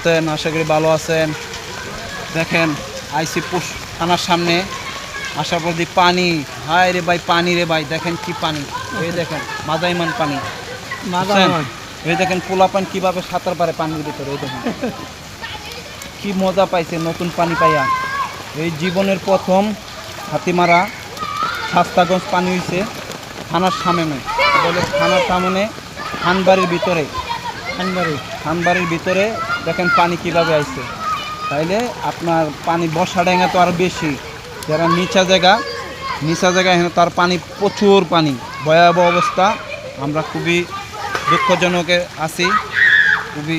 আছেন? আশা করি ভালো আছেন। দেখেন আইসি পুশ থানার সামনে আসার পর দিয়ে পানি, হায় রে ভাই পানি রে ভাই, দেখেন কি পানি, এই দেখেন মাজাইমান পানি, বুঝছেন? এই দেখেন পোলাপান কিভাবে সাঁতার পারে পানির ভিতরে, এই দেখেন কি মজা পাইছে নতুন পানি পাইয়া। এই জীবনের প্রথম হাতিমারা শাস্তাগঞ্জ পানি হয়েছে থানার সামনে, বলে থানার সামনে খানবাড়ির ভিতরে, খানবাড়ির ভিতরে দেখেন পানি কিভাবে আইছে। তাইলে আপনার পানি বর্ষা ডেঙ্গা তো আরও বেশি, যারা নিচা জায়গা এখানে তার পানি প্রচুর পানি, ভয়াবহ অবস্থা। আমরা খুবই দুঃখজনকে আছি, খুবই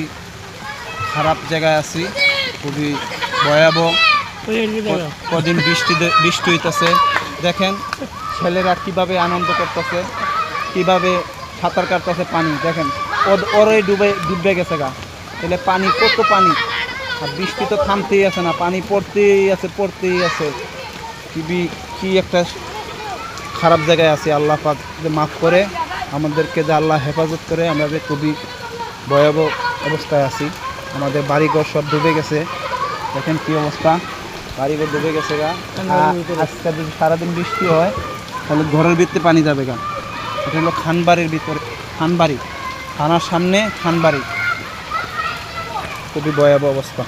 খারাপ জায়গায় আছি, খুবই ভয়াবহ। কদিন বৃষ্টি হইতেছে, দেখেন ছেলেরা কিভাবে আনন্দ করতেছে, কিভাবে সাঁতার কাটতেছে পানি, দেখেন ওরাই ডুবে গেছে গা। তাহলে পানি কত পানি, আর বৃষ্টি তো থামতেই আছে না, পানি পড়তেই আছে। কি একটা খারাপ জায়গায় আছে। আল্লাহ পাক যে মাফ করে আমাদেরকে, যে আল্লাহ হেফাজত করে, আমরা যে খুবই ভয়াবহ অবস্থায় আছি। আমাদের বাড়িঘর সব ডুবে গেছে, দেখেন কি অবস্থা, বাড়িঘর ডুবে গেছে গা। আজকে যদি সারাদিন বৃষ্টি হয় তাহলে ঘরের ভিতরে পানি যাবে গা। এটা হলো খানবাড়ির ভিতরে, খানবাড়ি থানার সামনে খানবাড়ি, খুবই ভয়াবহ অবস্থা।